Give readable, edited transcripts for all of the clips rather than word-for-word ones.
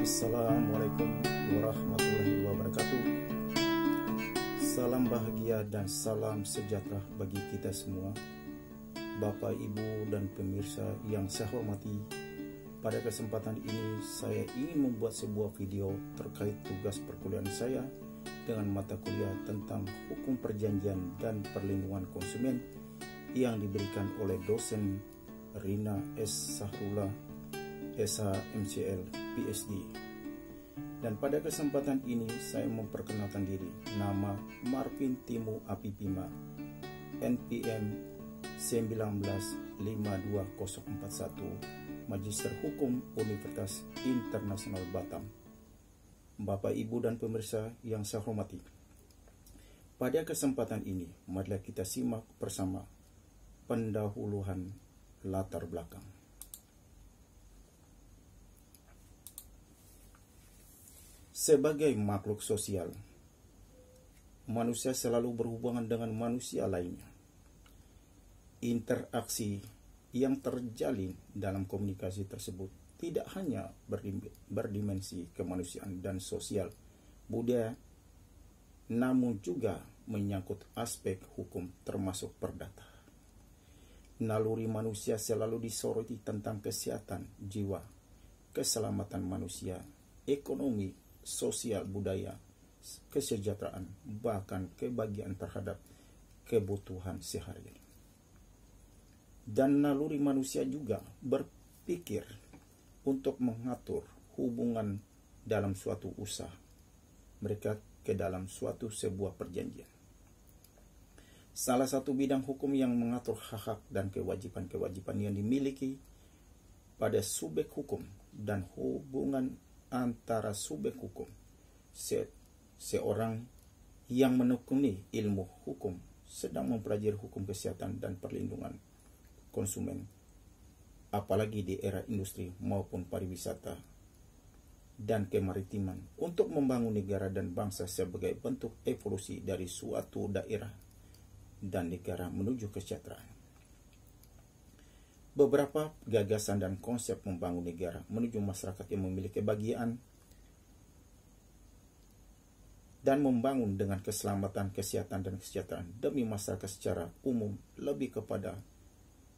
Assalamualaikum warahmatullahi wabarakatuh. Salam bahagia dan salam sejahtera bagi kita semua. Bapak, Ibu, dan pemirsa yang saya hormati, pada kesempatan ini saya ingin membuat sebuah video terkait tugas perkuliahan saya dengan mata kuliah tentang hukum perjanjian dan perlindungan konsumen yang diberikan oleh dosen Rina S. Sahrullah, SH.MCL, PhD. Dan pada kesempatan ini saya memperkenalkan diri. Nama Marvin Timo Apipima, NPM 1952041, Magister Hukum Universitas Internasional Batam. Bapak, Ibu, dan pemirsa yang saya hormati, pada kesempatan ini marilah kita simak bersama pendahuluan latar belakang. Sebagai makhluk sosial, manusia selalu berhubungan dengan manusia lainnya. Interaksi yang terjalin dalam komunikasi tersebut tidak hanya berdimensi kemanusiaan dan sosial budaya, namun juga menyangkut aspek hukum termasuk perdata. Naluri manusia selalu disoroti tentang kesehatan jiwa, keselamatan manusia, ekonomi, sosial budaya, kesejahteraan, bahkan kebahagiaan terhadap kebutuhan sehari-hari. Dan naluri manusia juga berpikir untuk mengatur hubungan dalam suatu usaha mereka ke dalam sebuah perjanjian. Salah satu bidang hukum yang mengatur hak-hak dan kewajiban-kewajiban yang dimiliki pada subjek hukum dan hubungan antara subjek hukum. Seorang yang menekuni ilmu hukum sedang mempelajari hukum kesehatan dan perlindungan konsumen, apalagi di era industri maupun pariwisata dan kemaritiman, untuk membangun negara dan bangsa sebagai bentuk evolusi dari suatu daerah dan negara menuju kesejahteraan. Beberapa gagasan dan konsep membangun negara menuju masyarakat yang memiliki kebahagiaan dan membangun dengan keselamatan, kesehatan, dan kesejahteraan demi masyarakat secara umum, lebih kepada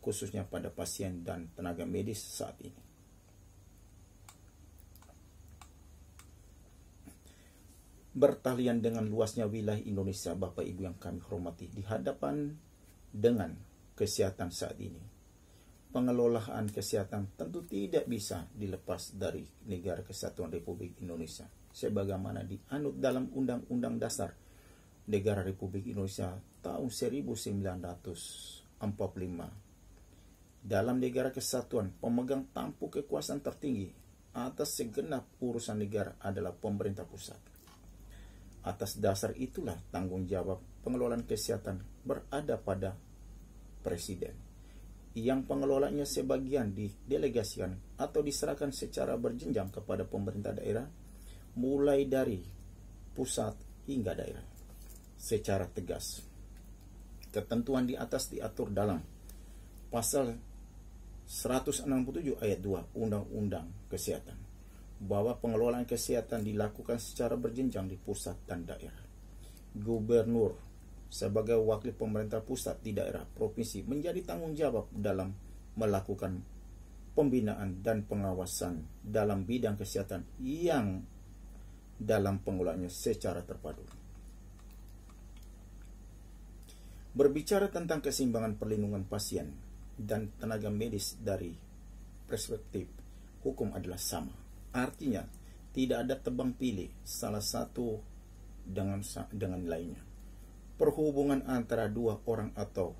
khususnya pada pasien dan tenaga medis saat ini. Bertalian dengan luasnya wilayah Indonesia, Bapak Ibu yang kami hormati, di hadapan dengan kesehatan saat ini, pengelolaan kesehatan tentu tidak bisa dilepas dari Negara Kesatuan Republik Indonesia sebagaimana dianut dalam Undang-Undang Dasar Negara Republik Indonesia tahun 1945. Dalam Negara Kesatuan, pemegang tampuk kekuasaan tertinggi atas segenap urusan negara adalah pemerintah pusat. Atas dasar itulah tanggung jawab pengelolaan kesehatan berada pada Presiden, yang pengelolanya sebagian didelegasikan atau diserahkan secara berjenjang kepada pemerintah daerah, mulai dari pusat hingga daerah. Secara tegas, ketentuan di atas diatur dalam pasal 167 ayat 2 Undang-Undang Kesehatan, bahwa pengelolaan kesehatan dilakukan secara berjenjang di pusat dan daerah. Gubernur sebagai wakil pemerintah pusat di daerah provinsi menjadi tanggung jawab dalam melakukan pembinaan dan pengawasan dalam bidang kesehatan yang dalam pengelolaannya secara terpadu. Berbicara tentang keseimbangan perlindungan pasien dan tenaga medis dari perspektif hukum adalah sama. Artinya, tidak ada tebang pilih salah satu dengan lainnya. Perhubungan antara dua orang atau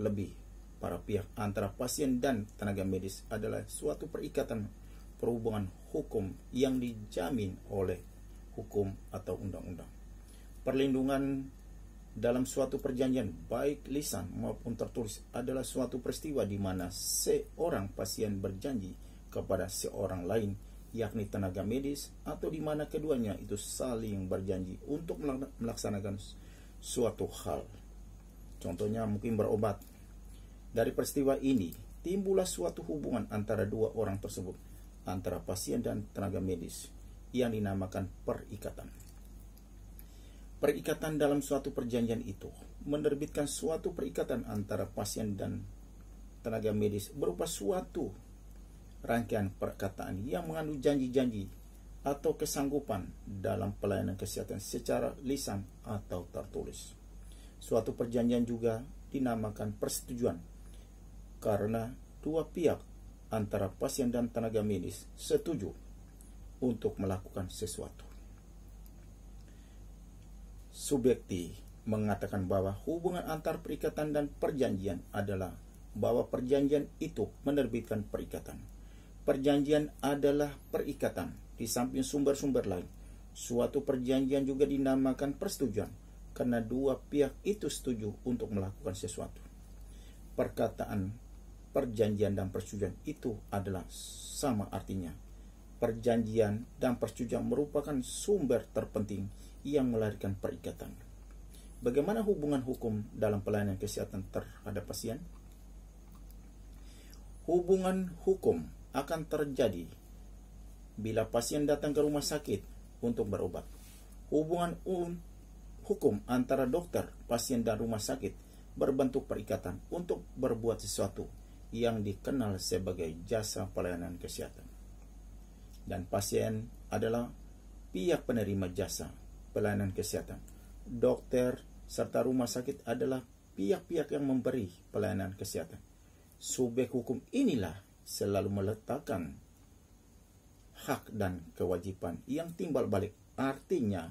lebih para pihak antara pasien dan tenaga medis adalah suatu perikatan perhubungan hukum yang dijamin oleh hukum atau undang-undang. Perlindungan dalam suatu perjanjian, baik lisan maupun tertulis, adalah suatu peristiwa di mana seorang pasien berjanji kepada seorang lain, yakni tenaga medis, atau di mana keduanya itu saling berjanji untuk melaksanakan suatu hal. Contohnya mungkin berobat. Dari peristiwa ini timbullah suatu hubungan antara dua orang tersebut antara pasien dan tenaga medis yang dinamakan perikatan. Perikatan dalam suatu perjanjian itu menerbitkan suatu perikatan antara pasien dan tenaga medis berupa suatu rangkaian perkataan yang mengandung janji-janji atau kesanggupan dalam pelayanan kesehatan secara lisan atau tertulis. Suatu perjanjian juga dinamakan persetujuan karena dua pihak antara pasien dan tenaga medis setuju untuk melakukan sesuatu. Subjekti mengatakan bahwa hubungan antar perikatan dan perjanjian adalah bahwa perjanjian itu menerbitkan perikatan. Perjanjian adalah perikatan di samping sumber-sumber lain. Suatu perjanjian juga dinamakan persetujuan karena dua pihak itu setuju untuk melakukan sesuatu. Perkataan perjanjian dan persetujuan itu adalah sama artinya. Perjanjian dan persetujuan merupakan sumber terpenting yang melahirkan perikatan. Bagaimana hubungan hukum dalam pelayanan kesehatan terhadap pasien? Hubungan hukum akan terjadi bila pasien datang ke rumah sakit untuk berobat. Hubungan hukum antara dokter, pasien, dan rumah sakit berbentuk perikatan untuk berbuat sesuatu yang dikenal sebagai jasa pelayanan kesehatan. Dan pasien adalah pihak penerima jasa pelayanan kesehatan. Dokter serta rumah sakit adalah pihak-pihak yang memberi pelayanan kesehatan. Subjek hukum inilah selalu meletakkan hak dan kewajiban yang timbal balik. Artinya,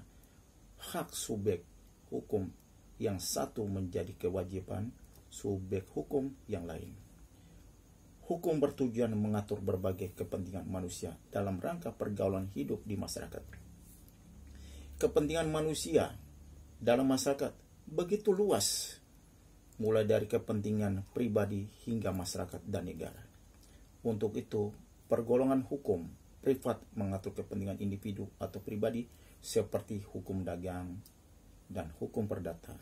hak subjek hukum yang satu menjadi kewajiban subjek hukum yang lain. Hukum bertujuan mengatur berbagai kepentingan manusia dalam rangka pergaulan hidup di masyarakat. Kepentingan manusia dalam masyarakat begitu luas, mulai dari kepentingan pribadi hingga masyarakat dan negara. Untuk itu, pergolongan hukum privat mengatur kepentingan individu atau pribadi seperti hukum dagang dan hukum perdata.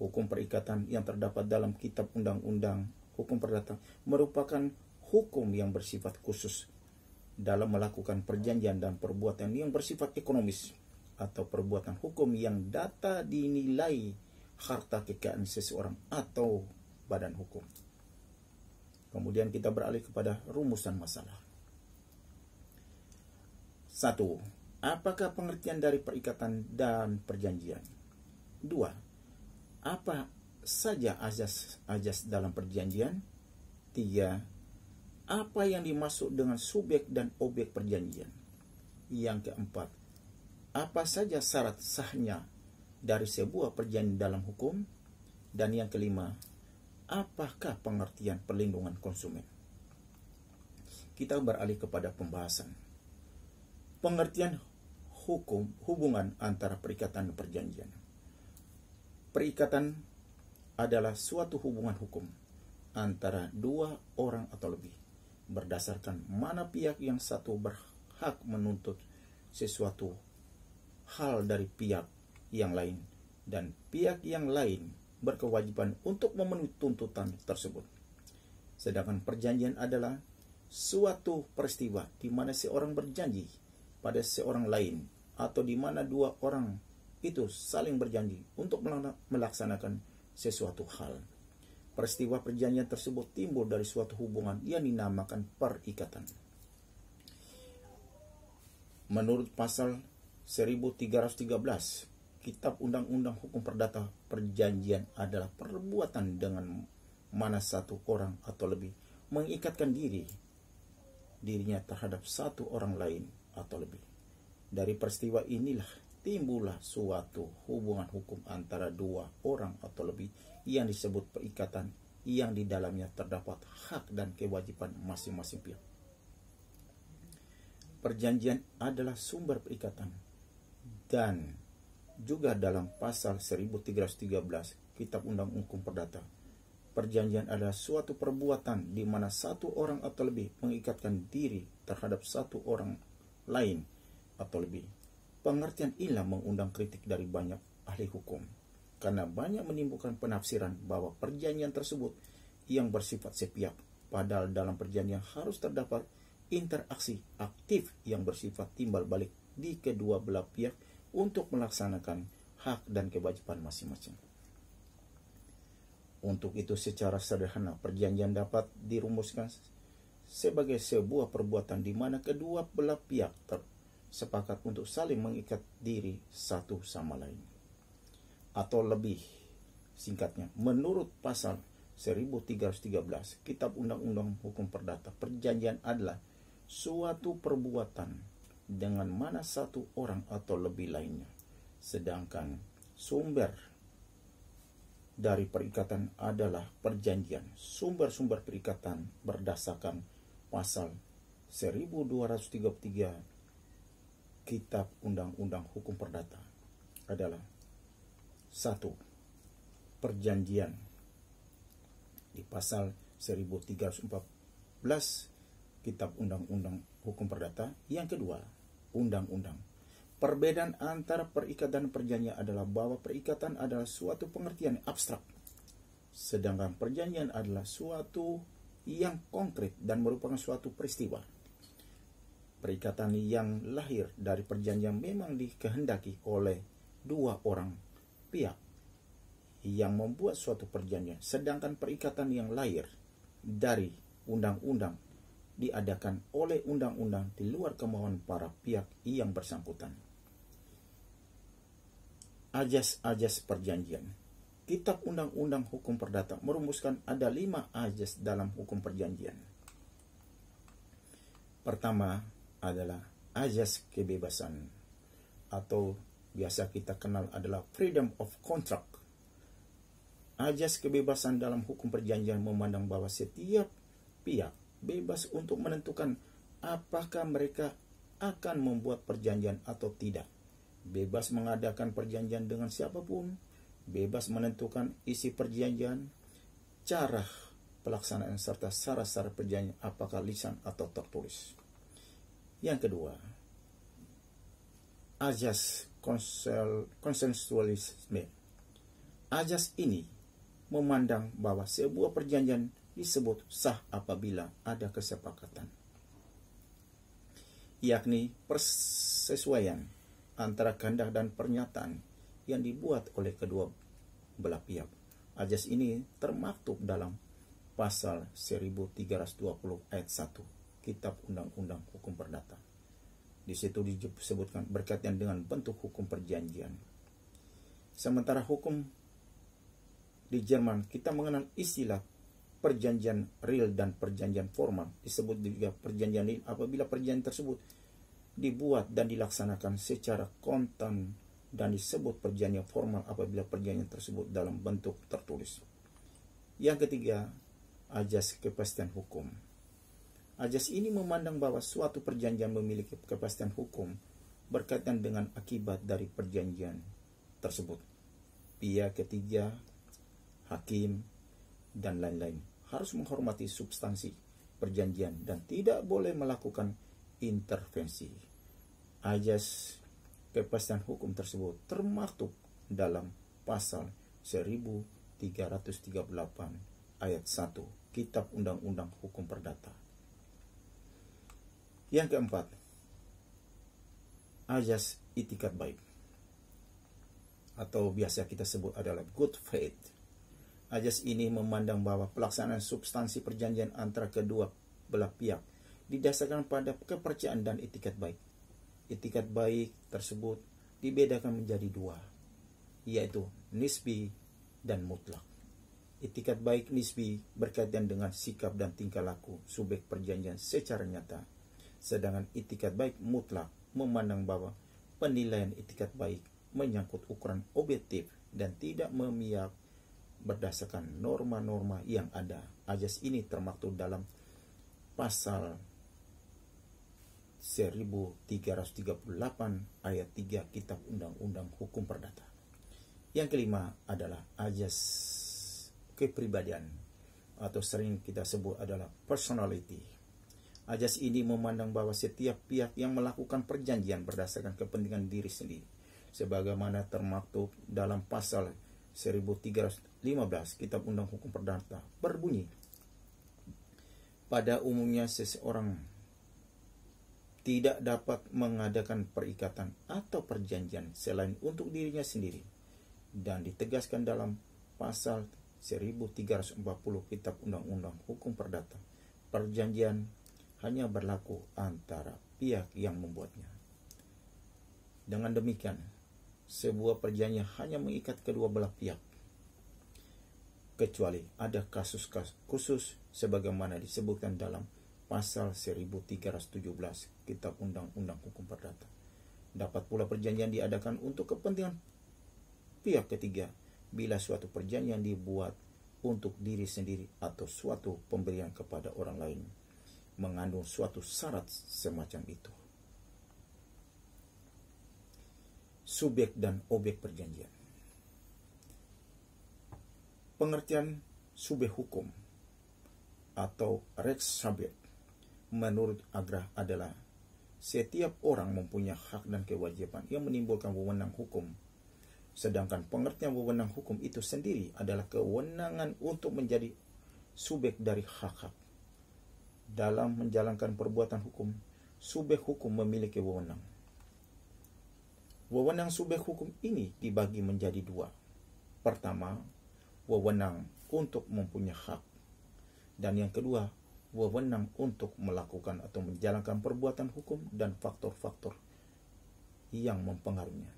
Hukum perikatan yang terdapat dalam kitab undang-undang hukum perdata merupakan hukum yang bersifat khusus dalam melakukan perjanjian dan perbuatan yang bersifat ekonomis atau perbuatan hukum yang data dinilai harta kekayaan seseorang atau badan hukum. Kemudian kita beralih kepada rumusan masalah. 1. Apakah pengertian dari perikatan dan perjanjian? 2. Apa saja azas dalam perjanjian? 3. Apa yang dimaksud dengan subjek dan objek perjanjian? Yang keempat, apa saja syarat sahnya dari sebuah perjanjian dalam hukum? Dan yang kelima, apakah pengertian perlindungan konsumen? Kita beralih kepada pembahasan. Pengertian hukum hubungan antara perikatan dan perjanjian. Perikatan adalah suatu hubungan hukum antara dua orang atau lebih berdasarkan mana pihak yang satu berhak menuntut sesuatu hal dari pihak yang lain dan pihak yang lain berkewajiban untuk memenuhi tuntutan tersebut. Sedangkan perjanjian adalah suatu peristiwa di mana seorang berjanji pada seorang lain atau di mana dua orang itu saling berjanji untuk melaksanakan sesuatu hal. Peristiwa perjanjian tersebut timbul dari suatu hubungan yang dinamakan perikatan. Menurut pasal 1313 Kitab Undang-Undang Hukum Perdata, perjanjian adalah perbuatan dengan mana satu orang atau lebih mengikatkan dirinya terhadap satu orang lain atau lebih. Dari peristiwa inilah timbullah suatu hubungan hukum antara dua orang atau lebih yang disebut perikatan, yang di dalamnya terdapat hak dan kewajiban masing-masing pihak. Perjanjian adalah sumber perikatan, dan juga dalam pasal 1313 Kitab Undang-Undang Hukum Perdata, perjanjian adalah suatu perbuatan di mana satu orang atau lebih mengikatkan diri terhadap satu orang lain atau lebih. Pengertian inilah mengundang kritik dari banyak ahli hukum, karena banyak menimbulkan penafsiran bahwa perjanjian tersebut yang bersifat sepihak, padahal dalam perjanjian harus terdapat interaksi aktif yang bersifat timbal balik di kedua belah pihak untuk melaksanakan hak dan kewajiban masing-masing. Untuk itu secara sederhana perjanjian dapat dirumuskan sebagai sebuah perbuatan di mana kedua belah pihak sepakat untuk saling mengikat diri satu sama lain. Atau lebih singkatnya, menurut pasal 1313 Kitab Undang-Undang Hukum Perdata, perjanjian adalah suatu perbuatan dengan mana satu orang atau lebih lainnya, sedangkan sumber dari perikatan adalah perjanjian. Sumber-sumber perikatan berdasarkan pasal 1233 Kitab Undang-Undang Hukum Perdata adalah 1. Perjanjian di pasal 1314 Kitab Undang-Undang Hukum Perdata. Yang kedua, undang-undang. Perbedaan antara perikatan dan perjanjian adalah bahwa perikatan adalah suatu pengertian abstrak, sedangkan perjanjian adalah suatu yang konkret dan merupakan suatu peristiwa. Perikatan yang lahir dari perjanjian memang dikehendaki oleh dua orang pihak yang membuat suatu perjanjian, sedangkan perikatan yang lahir dari undang-undang diadakan oleh undang-undang di luar kemauan para pihak yang bersangkutan. Ajas-ajas perjanjian. Kitab Undang-Undang Hukum Perdata merumuskan ada 5 ajas dalam hukum perjanjian. Pertama adalah ajas kebebasan, atau biasa kita kenal adalah freedom of contract. Ajas kebebasan dalam hukum perjanjian memandang bahwa setiap pihak bebas untuk menentukan apakah mereka akan membuat perjanjian atau tidak, bebas mengadakan perjanjian dengan siapapun, bebas menentukan isi perjanjian, cara pelaksanaan serta syarat-syarat perjanjian apakah lisan atau tertulis. Yang kedua, ajas konsensualisme. Ajas ini memandang bahwa sebuah perjanjian disebut sah apabila ada kesepakatan, yakni persesuaian antara kehendak dan pernyataan yang dibuat oleh kedua belah pihak. Ajas ini termaktub dalam pasal 1320 ayat 1 Kitab Undang-Undang Hukum Perdata. Di situ disebutkan berkaitan dengan bentuk hukum perjanjian. Sementara hukum di Jerman kita mengenal istilah perjanjian real dan perjanjian formal. Disebut juga perjanjian real apabila perjanjian tersebut dibuat dan dilaksanakan secara kontan, dan disebut perjanjian formal apabila perjanjian tersebut dalam bentuk tertulis. Yang ketiga, ajas kepastian hukum. Ajas ini memandang bahwa suatu perjanjian memiliki kepastian hukum berkaitan dengan akibat dari perjanjian tersebut. Pihak ketiga, hakim, dan lain-lain harus menghormati substansi perjanjian dan tidak boleh melakukan intervensi. Ajas kepastian hukum tersebut termaktub dalam pasal 1338 ayat 1 Kitab Undang-Undang Hukum Perdata. Yang keempat, ajas itikat baik, atau biasa kita sebut adalah good faith. Ajas ini memandang bahwa pelaksanaan substansi perjanjian antara kedua belah pihak didasarkan pada kepercayaan dan itikat baik. Itikat baik tersebut dibedakan menjadi dua, yaitu nisbi dan mutlak. Itikat baik nisbi berkaitan dengan sikap dan tingkah laku subjek perjanjian secara nyata, sedangkan itikat baik mutlak memandang bahwa penilaian itikat baik menyangkut ukuran objektif dan tidak memihak berdasarkan norma-norma yang ada. Ajas ini termaktub dalam pasal 1338 ayat 3 Kitab Undang-Undang Hukum Perdata. Yang kelima adalah ajas kepribadian, atau sering kita sebut adalah personality. Ajas ini memandang bahwa setiap pihak yang melakukan perjanjian berdasarkan kepentingan diri sendiri, sebagaimana termaktub dalam pasal 1315 Kitab Undang Hukum Perdata berbunyi, pada umumnya seseorang tidak dapat mengadakan perikatan atau perjanjian selain untuk dirinya sendiri, dan ditegaskan dalam pasal 1340 Kitab Undang-Undang Hukum Perdata. Perjanjian hanya berlaku antara pihak yang membuatnya. Dengan demikian, sebuah perjanjian hanya mengikat kedua belah pihak, kecuali ada kasus-kasus khusus sebagaimana disebutkan dalam pasal 1317 Kitab Undang-Undang Hukum Perdata. Dapat pula perjanjian diadakan untuk kepentingan pihak ketiga bila suatu perjanjian dibuat untuk diri sendiri atau suatu pemberian kepada orang lain mengandung suatu syarat semacam itu. Subjek dan objek perjanjian. Pengertian subjek hukum atau res subject menurut Agrah adalah setiap orang mempunyai hak dan kewajiban yang menimbulkan wewenang hukum, sedangkan pengertian wewenang hukum itu sendiri adalah kewenangan untuk menjadi subjek dari hak-hak. Dalam menjalankan perbuatan hukum, subjek hukum memiliki wewenang. Wewenang subjek hukum ini dibagi menjadi dua. Pertama, wewenang untuk mempunyai hak, dan yang kedua, wewenang untuk melakukan atau menjalankan perbuatan hukum dan faktor-faktor yang mempengaruhinya.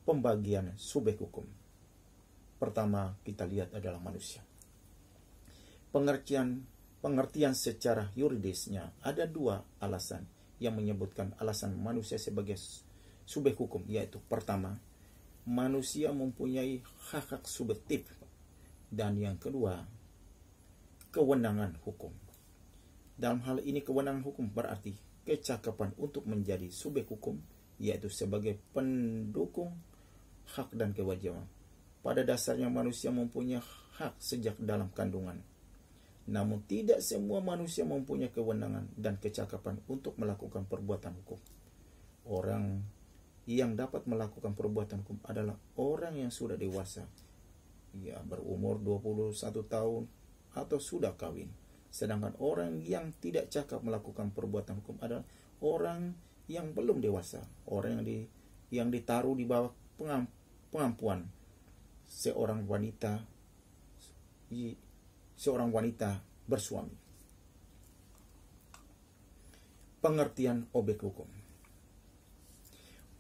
Pembagian subjek hukum. Pertama, kita lihat adalah manusia. Pengertian secara yuridisnya ada dua alasan yang menyebutkan alasan manusia sebagai subjek hukum, yaitu pertama, manusia mempunyai hak-hak subjektif, dan yang kedua, kewenangan hukum. Dalam hal ini kewenangan hukum berarti kecakapan untuk menjadi subjek hukum, yaitu sebagai pendukung hak dan kewajiban. Pada dasarnya manusia mempunyai hak sejak dalam kandungan. Namun tidak semua manusia mempunyai kewenangan dan kecakapan untuk melakukan perbuatan hukum. Orang yang dapat melakukan perbuatan hukum adalah orang yang sudah dewasa, ya berumur 21 tahun atau sudah kawin. Sedangkan orang yang tidak cakap melakukan perbuatan hukum adalah orang yang belum dewasa, orang yang ditaruh di bawah pengampuan seorang wanita bersuami. Pengertian objek hukum.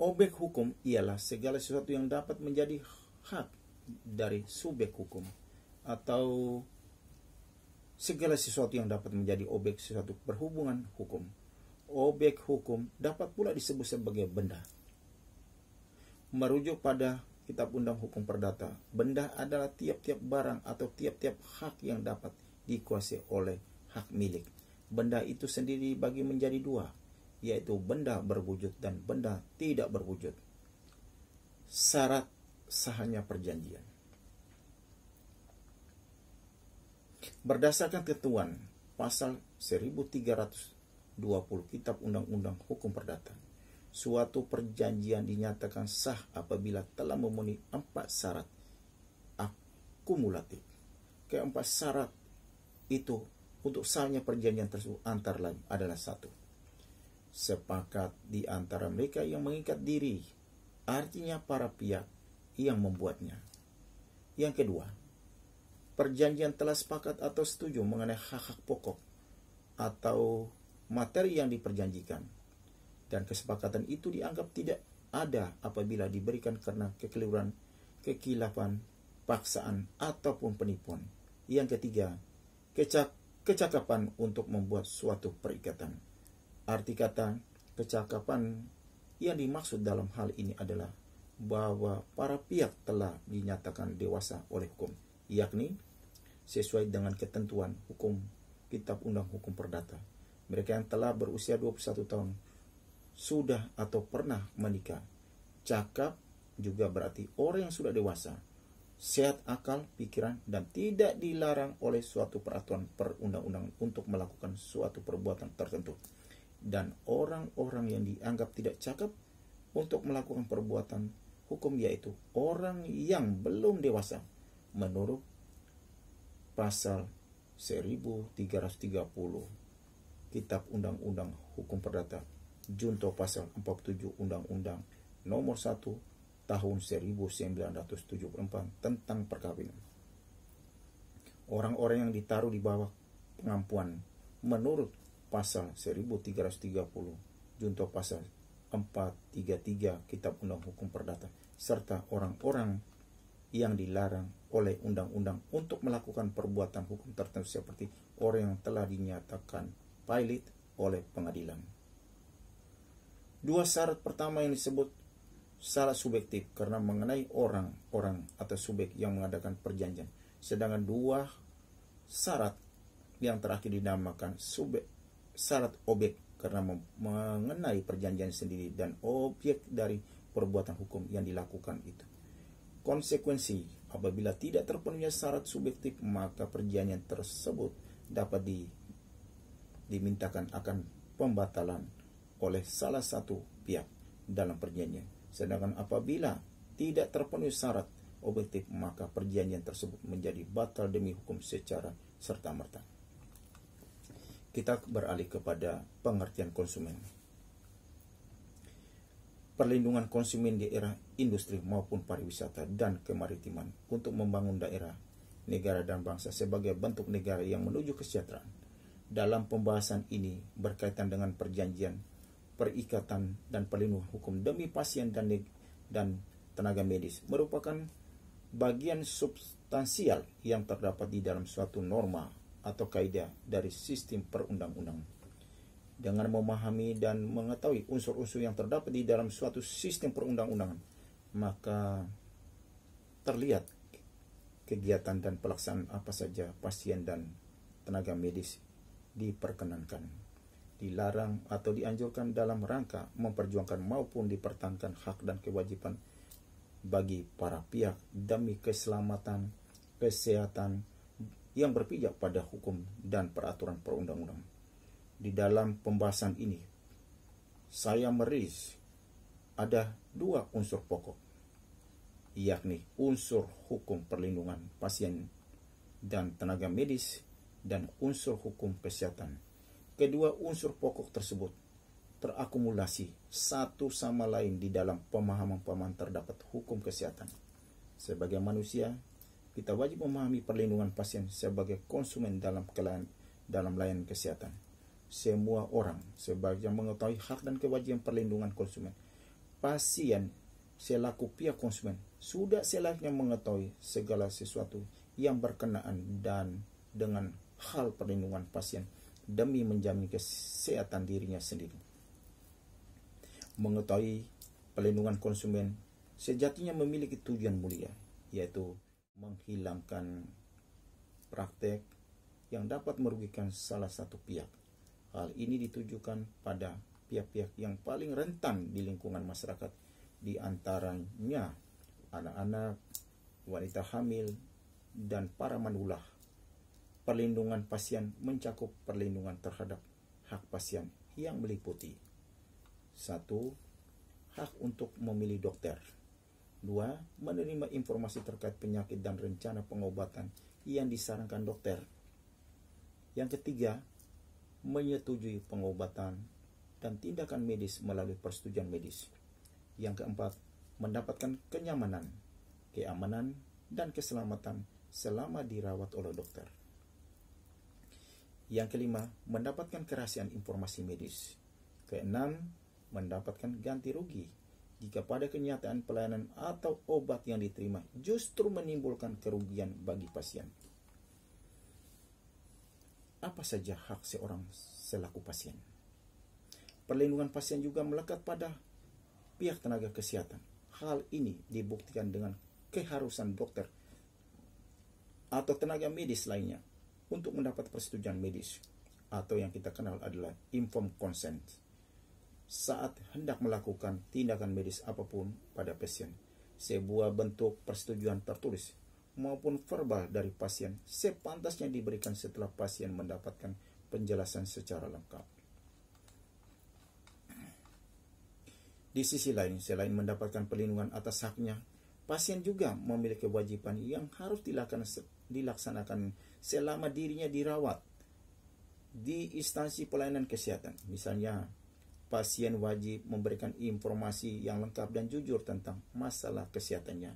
Objek hukum ialah segala sesuatu yang dapat menjadi hak dari subjek hukum, atau segala sesuatu yang dapat menjadi objek sesuatu berhubungan hukum. Objek hukum dapat pula disebut sebagai benda. Merujuk pada Kitab Undang Hukum Perdata, benda adalah tiap-tiap barang atau tiap-tiap hak yang dapat dikuasai oleh hak milik. Benda itu sendiri dibagi menjadi dua, yaitu benda berwujud dan benda tidak berwujud. Syarat sahnya perjanjian. Berdasarkan ketentuan pasal 1320 Kitab Undang-Undang Hukum Perdata, suatu perjanjian dinyatakan sah apabila telah memenuhi 4 syarat akumulatif. Keempat syarat itu untuk sahnya perjanjian tersebut antara lain adalah: 1. Sepakat di antara mereka yang mengikat diri, artinya para pihak yang membuatnya. Yang kedua, perjanjian telah sepakat atau setuju mengenai hak-hak pokok atau materi yang diperjanjikan, dan kesepakatan itu dianggap tidak ada apabila diberikan karena kekeliruan, kekilafan, paksaan, ataupun penipuan. Yang ketiga, kecakapan untuk membuat suatu perikatan. Arti kata kecakapan yang dimaksud dalam hal ini adalah bahwa para pihak telah dinyatakan dewasa oleh hukum, yakni sesuai dengan ketentuan hukum Kitab Undang Hukum Perdata. Mereka yang telah berusia 21 tahun sudah atau pernah menikah. Cakap juga berarti orang yang sudah dewasa, sehat akal, pikiran, dan tidak dilarang oleh suatu peraturan perundang-undangan untuk melakukan suatu perbuatan tertentu. Dan orang-orang yang dianggap tidak cakap untuk melakukan perbuatan hukum, yaitu orang yang belum dewasa, menurut pasal 1330 Kitab Undang-Undang Hukum Perdata, junto pasal 47 Undang-Undang Nomor 1 Tahun 1974 tentang perkawinan. Orang-orang yang ditaruh di bawah pengampuan menurut pasal 1330 junto pasal 433 Kitab Undang Hukum Perdata, serta orang-orang yang dilarang oleh undang-undang untuk melakukan perbuatan hukum tertentu seperti orang yang telah dinyatakan valid oleh pengadilan. Dua syarat pertama yang disebut syarat subjektif karena mengenai orang-orang atau subjek yang mengadakan perjanjian, sedangkan dua syarat yang terakhir dinamakan syarat objek karena mengenai perjanjian sendiri dan objek dari perbuatan hukum yang dilakukan itu. Konsekuensi, apabila tidak terpenuhi syarat subjektif, maka perjanjian tersebut dapat dimintakan akan pembatalan oleh salah satu pihak dalam perjanjian. Sedangkan apabila tidak terpenuhi syarat objektif, maka perjanjian tersebut menjadi batal demi hukum secara serta-merta. Kita beralih kepada pengertian konsumen. Perlindungan konsumen di era industri maupun pariwisata dan kemaritiman untuk membangun daerah, negara dan bangsa sebagai bentuk negara yang menuju kesejahteraan. Dalam pembahasan ini berkaitan dengan perjanjian, perikatan, dan perlindungan hukum demi pasien dan tenaga medis merupakan bagian substansial yang terdapat di dalam suatu norma atau kaidah dari sistem perundang-undangan. Dengan memahami dan mengetahui unsur-unsur yang terdapat di dalam suatu sistem perundang-undangan, maka terlihat kegiatan dan pelaksanaan apa saja pasien dan tenaga medis diperkenankan, dilarang atau dianjurkan dalam rangka memperjuangkan maupun dipertahankan hak dan kewajiban bagi para pihak demi keselamatan, kesehatan yang berpijak pada hukum dan peraturan perundang-undangan. Di dalam pembahasan ini, saya merilis ada dua unsur pokok, yakni unsur hukum perlindungan pasien dan tenaga medis dan unsur hukum kesehatan. Kedua unsur pokok tersebut terakumulasi satu sama lain di dalam pemahaman-pemahaman terdapat hukum kesehatan. Sebagai manusia, kita wajib memahami perlindungan pasien sebagai konsumen dalam layanan kesehatan. Semua orang sebagian mengetahui hak dan kewajiban perlindungan konsumen. Pasien selaku pihak konsumen sudah selayaknya mengetahui segala sesuatu yang berkenaan dan dengan hal perlindungan pasien demi menjamin kesehatan dirinya sendiri. Mengetahui perlindungan konsumen sejatinya memiliki tujuan mulia, yaitu menghilangkan praktek yang dapat merugikan salah satu pihak. Hal ini ditujukan pada pihak-pihak yang paling rentan di lingkungan masyarakat, di antaranya anak-anak, wanita hamil, dan para mandulah. Perlindungan pasien mencakup perlindungan terhadap hak pasien yang meliputi 1. Hak untuk memilih dokter. 2. Menerima informasi terkait penyakit dan rencana pengobatan yang disarankan dokter. Yang ketiga, menyetujui pengobatan dan tindakan medis melalui persetujuan medis. Yang keempat, mendapatkan kenyamanan, keamanan, dan keselamatan selama dirawat oleh dokter. Yang kelima, mendapatkan kerahasiaan informasi medis. Keenam, mendapatkan ganti rugi jika pada kenyataan pelayanan atau obat yang diterima justru menimbulkan kerugian bagi pasien. Apa saja hak seorang selaku pasien? Perlindungan pasien juga melekat pada pihak tenaga kesehatan. Hal ini dibuktikan dengan keharusan dokter atau tenaga medis lainnya untuk mendapat persetujuan medis atau yang kita kenal adalah informed consent saat hendak melakukan tindakan medis apapun pada pasien. Sebuah bentuk persetujuan tertulis maupun verbal dari pasien sepantasnya diberikan setelah pasien mendapatkan penjelasan secara lengkap. Di sisi lain, selain mendapatkan perlindungan atas haknya, pasien juga memiliki kewajiban yang harus dilaksanakan selama dirinya dirawat di instansi pelayanan kesehatan. Misalnya, pasien wajib memberikan informasi yang lengkap dan jujur tentang masalah kesehatannya,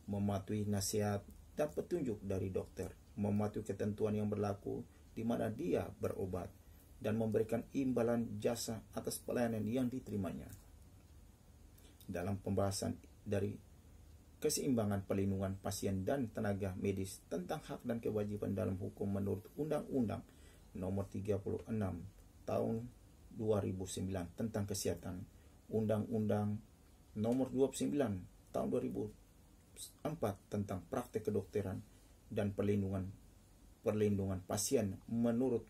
mematuhi nasihat dan petunjuk dari dokter, mematuhi ketentuan yang berlaku di mana dia berobat, dan memberikan imbalan jasa atas pelayanan yang diterimanya. Dalam pembahasan dari keseimbangan perlindungan pasien dan tenaga medis tentang hak dan kewajiban dalam hukum menurut Undang-Undang Nomor 36 Tahun 2009 tentang kesehatan, Undang-Undang Nomor 29 Tahun 2004 tentang praktek kedokteran dan perlindungan pasien menurut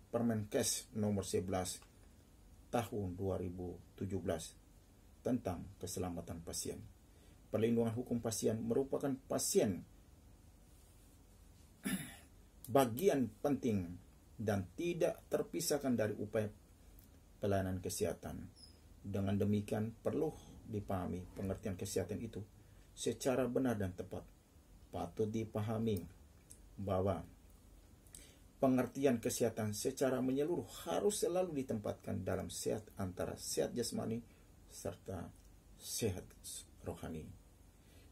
Permenkes Nomor 11 Tahun 2017 tentang keselamatan pasien. Perlindungan hukum pasien merupakan bagian penting dan tidak terpisahkan dari upaya pelayanan kesehatan. Dengan demikian, perlu dipahami pengertian kesehatan itu secara benar dan tepat. Patut dipahami bahwa pengertian kesehatan secara menyeluruh harus selalu ditempatkan dalam sehat antara sehat jasmani serta sehat rohani.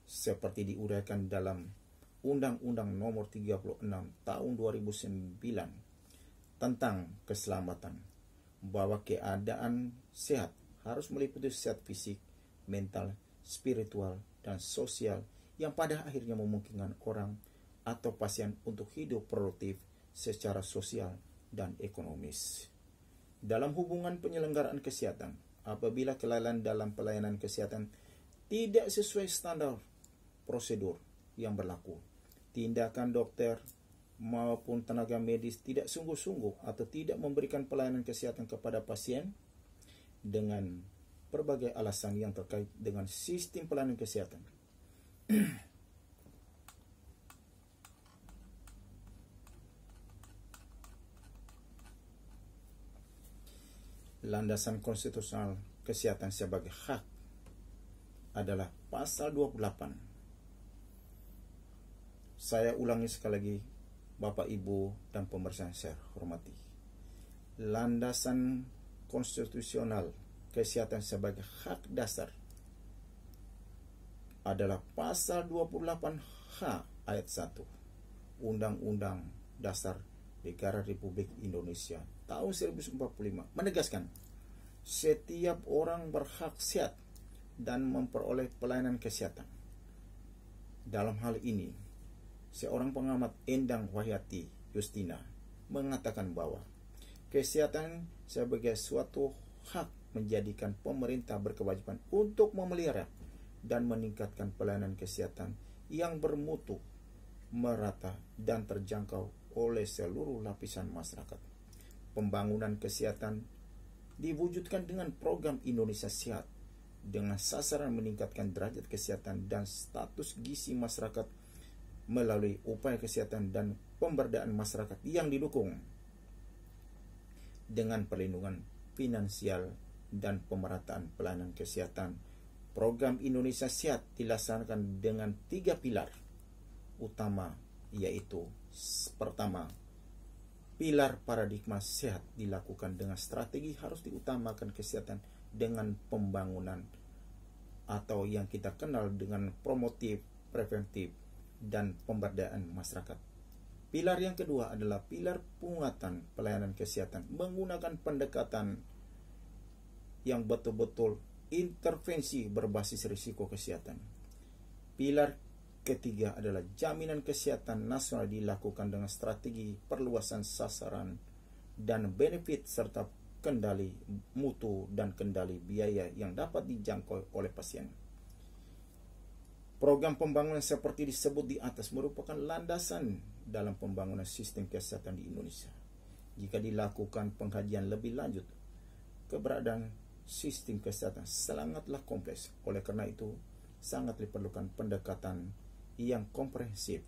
Seperti diuraikan dalam Undang-Undang Nomor 36 Tahun 2009 tentang keselamatan, bahwa keadaan sehat harus meliputi sehat fisik, mental, spiritual, dan sosial yang pada akhirnya memungkinkan orang atau pasien untuk hidup produktif secara sosial dan ekonomis. Dalam hubungan penyelenggaraan kesehatan, apabila kelalaian dalam pelayanan kesehatan tidak sesuai standar prosedur yang berlaku, tindakan dokter maupun tenaga medis tidak sungguh-sungguh atau tidak memberikan pelayanan kesehatan kepada pasien dengan berbagai alasan yang terkait dengan sistem pelayanan kesehatan, landasan konstitusional kesehatan sebagai hak adalah pasal 28. Saya ulangi sekali lagi, Bapak, Ibu, dan pemirsa yang saya hormati. Landasan konstitusional kesehatan sebagai hak dasar adalah pasal 28H ayat 1 Undang-Undang Dasar Negara Republik Indonesia tahun 1945 menegaskan setiap orang berhak sehat dan memperoleh pelayanan kesehatan. Dalam hal ini, seorang pengamat, Endang Wahyati Justina, mengatakan bahwa kesehatan sebagai suatu hak menjadikan pemerintah berkewajiban untuk memelihara dan meningkatkan pelayanan kesehatan yang bermutu, merata, dan terjangkau oleh seluruh lapisan masyarakat. Pembangunan kesehatan diwujudkan dengan program Indonesia Sehat dengan sasaran meningkatkan derajat kesehatan dan status gizi masyarakat melalui upaya kesehatan dan pemberdayaan masyarakat yang didukung dengan perlindungan finansial dan pemerataan pelayanan kesehatan. Program Indonesia Sehat dilaksanakan dengan 3 pilar utama, yaitu pertama, pilar paradigma sehat dilakukan dengan strategi harus diutamakan kesehatan dengan pembangunan atau yang kita kenal dengan promotif, preventif, dan pemberdayaan masyarakat. Pilar yang kedua adalah pilar penguatan pelayanan kesehatan menggunakan pendekatan yang betul-betul intervensi berbasis risiko kesehatan. Pilar ketiga adalah jaminan kesehatan nasional dilakukan dengan strategi perluasan sasaran dan benefit serta kendali mutu dan kendali biaya yang dapat dijangkau oleh pasien. Program pembangunan seperti disebut di atas merupakan landasan dalam pembangunan sistem kesehatan di Indonesia. Jika dilakukan pengkajian lebih lanjut, keberadaan sistem kesehatan sangatlah kompleks. Oleh karena itu, sangat diperlukan pendekatan yang komprehensif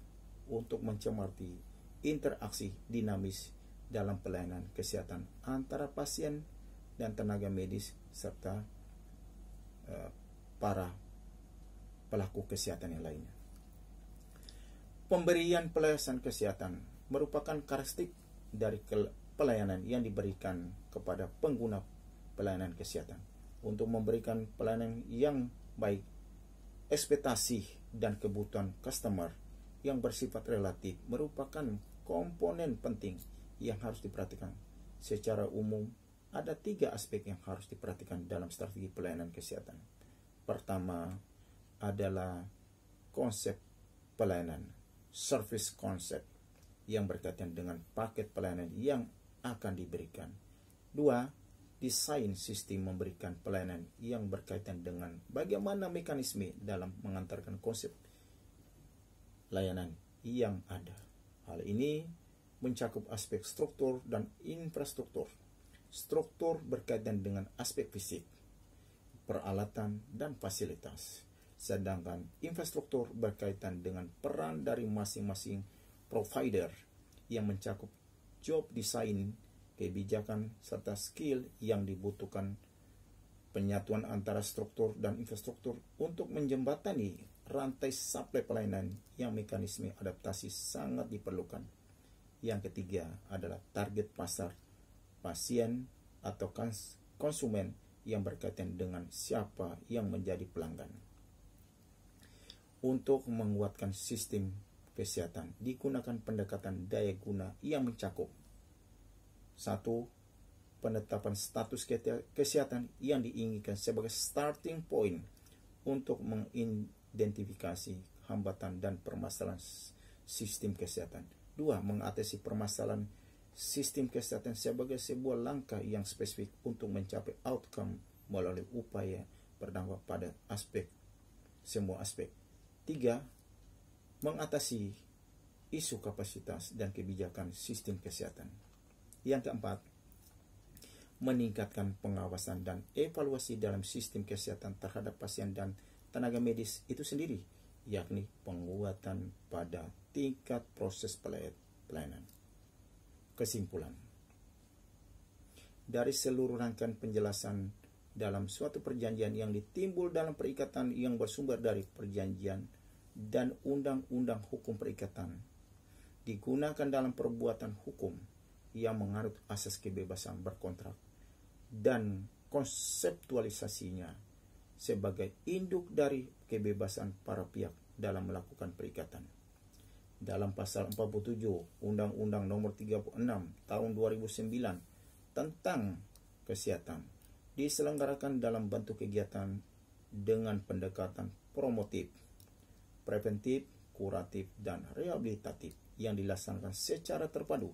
untuk mencermati interaksi dinamis dalam pelayanan kesehatan antara pasien dan tenaga medis serta para pelaku kesehatan yang lainnya. Pemberian pelayanan kesehatan merupakan karakteristik dari pelayanan yang diberikan kepada pengguna pelayanan kesehatan. Untuk memberikan pelayanan yang baik, ekspektasi dan kebutuhan customer yang bersifat relatif merupakan komponen penting yang harus diperhatikan. Secara umum, ada 3 aspek yang harus diperhatikan dalam strategi pelayanan kesehatan. Pertama adalah konsep pelayanan, service concept, yang berkaitan dengan paket pelayanan yang akan diberikan. 2, desain sistem memberikan pelayanan yang berkaitan dengan bagaimana mekanisme dalam mengantarkan konsep layanan yang ada. Hal ini mencakup aspek struktur dan infrastruktur. Struktur berkaitan dengan aspek fisik, peralatan, dan fasilitas. Sedangkan infrastruktur berkaitan dengan peran dari masing-masing provider yang mencakup job design, kebijakan, serta skill yang dibutuhkan. Penyatuan antara struktur dan infrastruktur untuk menjembatani rantai suplai pelayanan yang mekanisme adaptasi sangat diperlukan. Yang ketiga adalah target pasar, pasien atau konsumen yang berkaitan dengan siapa yang menjadi pelanggan. Untuk menguatkan sistem kesehatan, digunakan pendekatan daya guna yang mencakup 1. Penetapan status kesehatan yang diinginkan sebagai starting point untuk mengidentifikasi hambatan dan permasalahan sistem kesehatan. 2. Mengatasi permasalahan sistem kesehatan sebagai sebuah langkah yang spesifik untuk mencapai outcome melalui upaya berdampak pada semua aspek. 3. Mengatasi isu kapasitas dan kebijakan sistem kesehatan. Yang keempat, meningkatkan pengawasan dan evaluasi dalam sistem kesehatan terhadap pasien dan tenaga medis itu sendiri, yakni penguatan pada tingkat proses pelayanan. Kesimpulan, dari seluruh rangkaian penjelasan dalam suatu perjanjian yang ditimbul dalam perikatan yang bersumber dari perjanjian dan undang-undang hukum perikatan, digunakan dalam perbuatan hukum yang menganut asas kebebasan berkontrak dan konseptualisasinya sebagai induk dari kebebasan para pihak dalam melakukan perikatan. Dalam pasal 47 Undang-Undang Nomor 36 Tahun 2009 tentang kesehatan diselenggarakan dalam bentuk kegiatan dengan pendekatan promotif, preventif, kuratif, dan rehabilitatif yang dilaksanakan secara terpadu,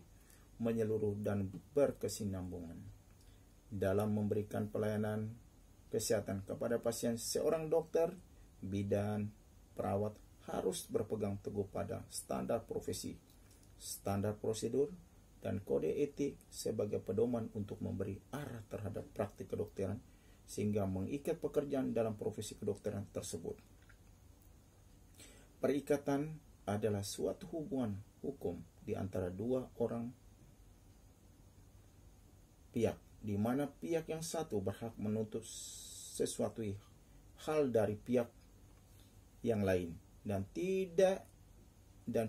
menyeluruh, dan berkesinambungan. Dalam memberikan pelayanan kesehatan kepada pasien, seorang dokter, bidan, perawat harus berpegang teguh pada standar profesi, standar prosedur, dan kode etik sebagai pedoman untuk memberi arah terhadap praktik kedokteran sehingga mengikat pekerjaan dalam profesi kedokteran tersebut. Perikatan adalah suatu hubungan hukum di antara dua orang pihak, di mana pihak yang satu berhak menuntut sesuatu hal dari pihak yang lain dan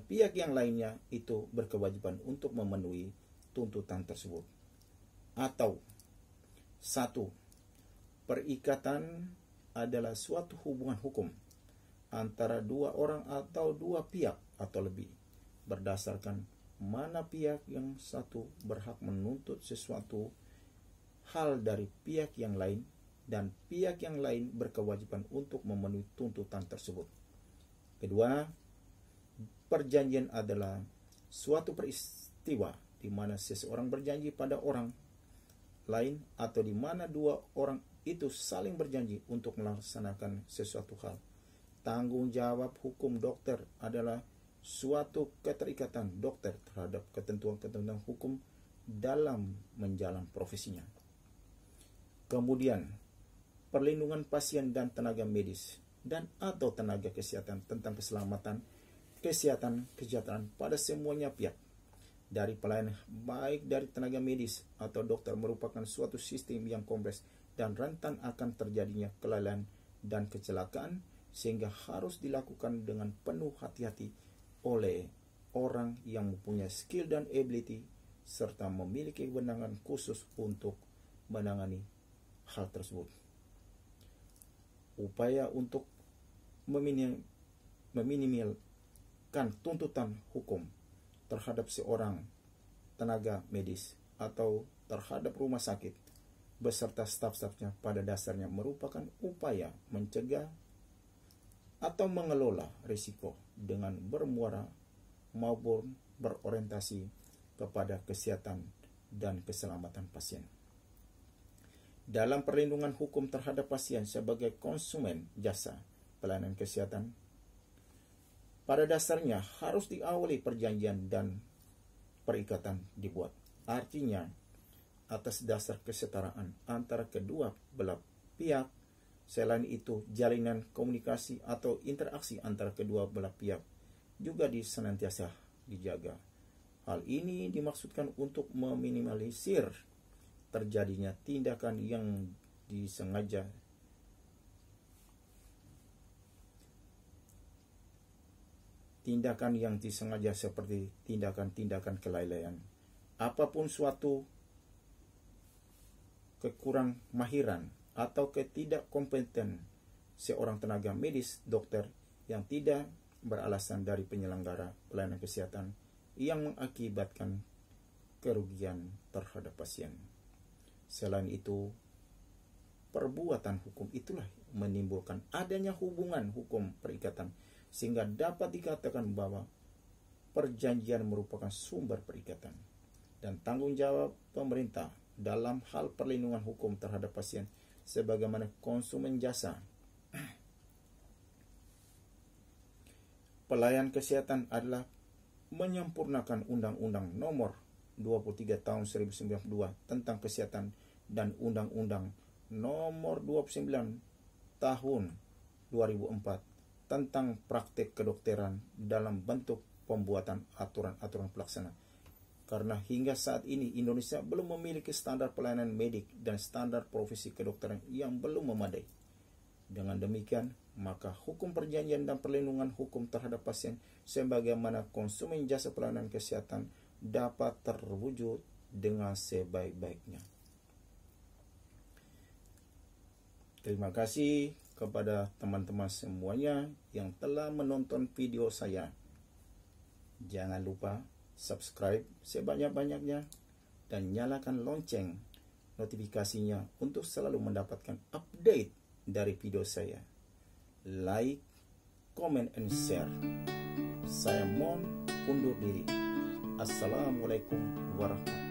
pihak yang lainnya itu berkewajiban untuk memenuhi tuntutan tersebut. Atau 1. Perikatan adalah suatu hubungan hukum antara dua orang atau dua pihak atau lebih, berdasarkan mana pihak yang satu berhak menuntut sesuatu hal dari pihak yang lain dan pihak yang lain berkewajiban untuk memenuhi tuntutan tersebut. Kedua, perjanjian adalah suatu peristiwa di mana seseorang berjanji pada orang lain atau di mana dua orang itu saling berjanji untuk melaksanakan sesuatu hal. Tanggung jawab hukum dokter adalah suatu keterikatan dokter terhadap ketentuan-ketentuan hukum dalam menjalankan profesinya. Kemudian, perlindungan pasien dan tenaga medis dan atau tenaga kesehatan tentang keselamatan, kesehatan, kesejahteraan pada semuanya pihak. Dari pelayanan baik dari tenaga medis atau dokter merupakan suatu sistem yang kompleks dan rentan akan terjadinya kelalaian dan kecelakaan, sehingga harus dilakukan dengan penuh hati-hati oleh orang yang mempunyai skill dan ability serta memiliki kewenangan khusus untuk menangani hal tersebut. Upaya untuk meminimalkan tuntutan hukum terhadap seorang tenaga medis atau terhadap rumah sakit beserta staf-stafnya pada dasarnya merupakan upaya mencegah atau mengelola risiko dengan bermuara maupun berorientasi kepada kesehatan dan keselamatan pasien. Dalam perlindungan hukum terhadap pasien sebagai konsumen jasa pelayanan kesehatan, pada dasarnya harus diawali perjanjian dan perikatan dibuat. Artinya, atas dasar kesetaraan antara kedua belah pihak. Selain itu, jalinan komunikasi atau interaksi antara kedua belah pihak juga senantiasa dijaga. Hal ini dimaksudkan untuk meminimalisir terjadinya tindakan yang disengaja seperti tindakan-tindakan kelalaian. Apapun suatu kekurang mahiran atau ketidakkompeten seorang tenaga medis, dokter yang tidak beralasan dari penyelenggara pelayanan kesehatan yang mengakibatkan kerugian terhadap pasien. Selain itu, perbuatan hukum itulah menimbulkan adanya hubungan hukum perikatan, sehingga dapat dikatakan bahwa perjanjian merupakan sumber perikatan. Dan tanggung jawab pemerintah dalam hal perlindungan hukum terhadap pasien sebagaimana konsumen jasa pelayan kesehatan adalah menyempurnakan Undang-Undang Nomor 23 Tahun 1992 tentang Kesehatan dan Undang-Undang Nomor 29 Tahun 2004 tentang praktek kedokteran dalam bentuk pembuatan aturan-aturan pelaksana. Karena hingga saat ini Indonesia belum memiliki standar pelayanan medik dan standar profesi kedokteran yang belum memadai. Dengan demikian, maka hukum perjanjian dan perlindungan hukum terhadap pasien sebagaimana konsumen jasa pelayanan kesehatan dapat terwujud dengan sebaik-baiknya. Terima kasih kepada teman-teman semuanya yang telah menonton video saya. Jangan lupa subscribe sebanyak-banyaknya dan nyalakan lonceng notifikasinya untuk selalu mendapatkan update dari video saya. Like, comment, and share. Saya mohon undur diri. Assalamualaikum warahmatullahi wabarakatuh.